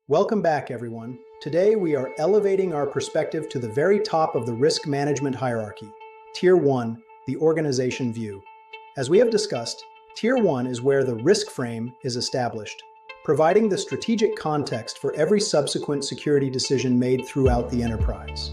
Welcome back, everyone. Today, we are elevating our perspective to the very top of the risk management hierarchy, Tier 1, the organization view. As we have discussed, Tier 1 is where the risk frame is established, providing the strategic context for every subsequent security decision made throughout the enterprise.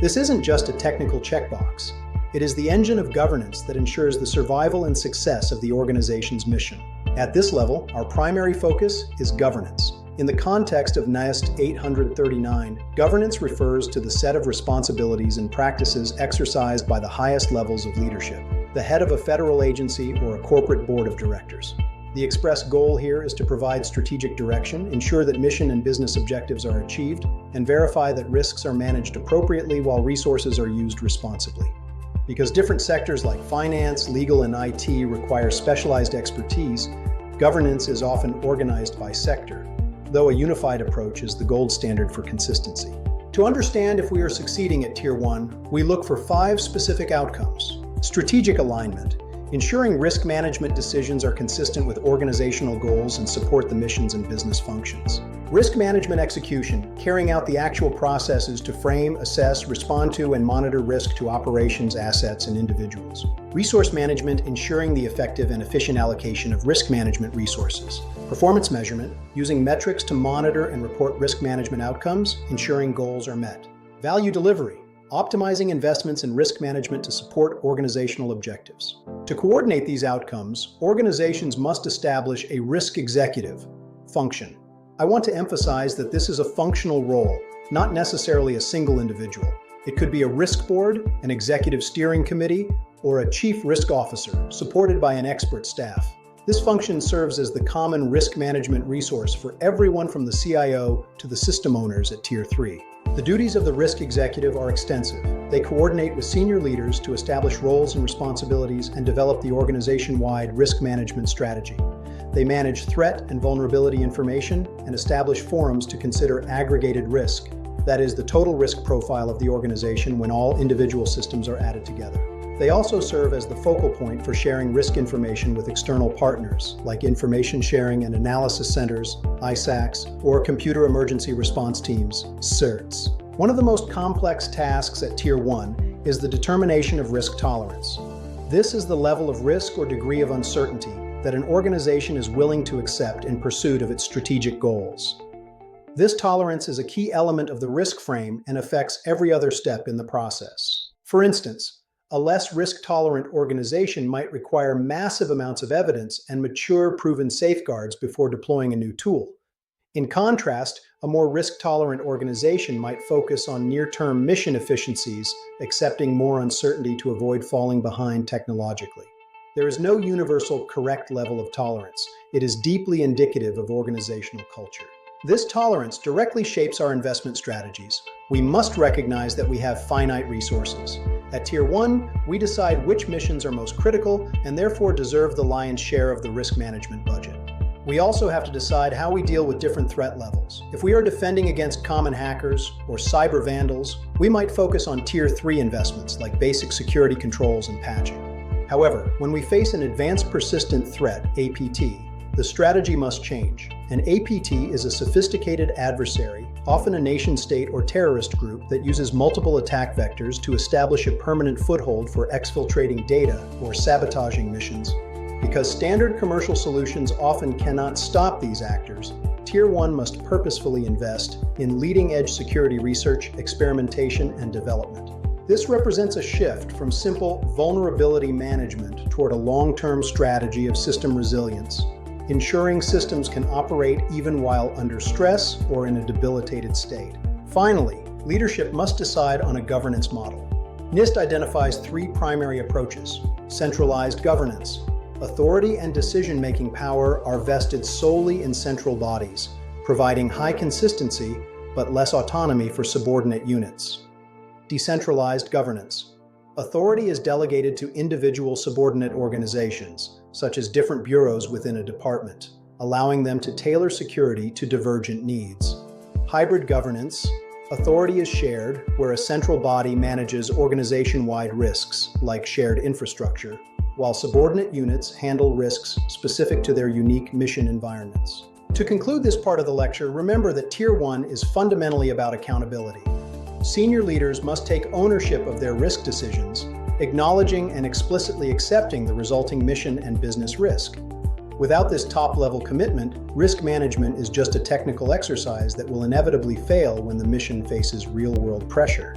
This isn't just a technical checkbox. It is the engine of governance that ensures the survival and success of the organization's mission. At this level, our primary focus is governance. In the context of NIST 839, governance refers to the set of responsibilities and practices exercised by the highest levels of leadership, the head of a federal agency or a corporate board of directors. The express goal here is to provide strategic direction, ensure that mission and business objectives are achieved, and verify that risks are managed appropriately while resources are used responsibly. Because different sectors like finance, legal, and IT require specialized expertise, governance is often organized by sector, though a unified approach is the gold standard for consistency. To understand if we are succeeding at Tier 1, we look for 5 specific outcomes. Strategic alignment, ensuring risk management decisions are consistent with organizational goals and support the missions and business functions. Risk management execution, carrying out the actual processes to frame, assess, respond to, and monitor risk to operations, assets, and individuals. Resource management, ensuring the effective and efficient allocation of risk management resources. Performance measurement, using metrics to monitor and report risk management outcomes, ensuring goals are met. Value delivery, optimizing investments in risk management to support organizational objectives. To coordinate these outcomes, organizations must establish a risk executive function. I want to emphasize that this is a functional role, not necessarily a single individual. It could be a risk board, an executive steering committee, or a chief risk officer, supported by an expert staff. This function serves as the common risk management resource for everyone from the CIO to the system owners at Tier 3. The duties of the risk executive are extensive. They coordinate with senior leaders to establish roles and responsibilities and develop the organization-wide risk management strategy. They manage threat and vulnerability information and establish forums to consider aggregated risk, that is, the total risk profile of the organization when all individual systems are added together. They also serve as the focal point for sharing risk information with external partners, like information sharing and analysis centers, ISACs, or computer emergency response teams, CERTs. One of the most complex tasks at Tier 1 is the determination of risk tolerance. This is the level of risk or degree of uncertainty that an organization is willing to accept in pursuit of its strategic goals. This tolerance is a key element of the risk frame and affects every other step in the process. For instance, a less risk-tolerant organization might require massive amounts of evidence and mature, proven safeguards before deploying a new tool. In contrast, a more risk-tolerant organization might focus on near-term mission efficiencies, accepting more uncertainty to avoid falling behind technologically. There is no universal correct level of tolerance. It is deeply indicative of organizational culture. This tolerance directly shapes our investment strategies. We must recognize that we have finite resources. At Tier 1, we decide which missions are most critical and therefore deserve the lion's share of the risk management budget. We also have to decide how we deal with different threat levels. If we are defending against common hackers or cyber vandals, we might focus on Tier 3 investments like basic security controls and patching. However, when we face an advanced persistent threat, APT, the strategy must change. An APT is a sophisticated adversary, often a nation-state or terrorist group that uses multiple attack vectors to establish a permanent foothold for exfiltrating data or sabotaging missions. Because standard commercial solutions often cannot stop these actors, Tier 1 must purposefully invest in leading-edge security research, experimentation, and development. This represents a shift from simple vulnerability management toward a long-term strategy of system resilience, ensuring systems can operate even while under stress or in a debilitated state. Finally, leadership must decide on a governance model. NIST identifies 3 primary approaches: centralized governance. Authority and decision-making power are vested solely in central bodies, providing high consistency but less autonomy for subordinate units. Decentralized governance. Authority is delegated to individual subordinate organizations, such as different bureaus within a department, allowing them to tailor security to divergent needs. Hybrid governance. Authority is shared, where a central body manages organization-wide risks, like shared infrastructure, while subordinate units handle risks specific to their unique mission environments. To conclude this part of the lecture, remember that Tier 1 is fundamentally about accountability. Senior leaders must take ownership of their risk decisions, acknowledging and explicitly accepting the resulting mission and business risk. Without this top-level commitment, risk management is just a technical exercise that will inevitably fail when the mission faces real-world pressure.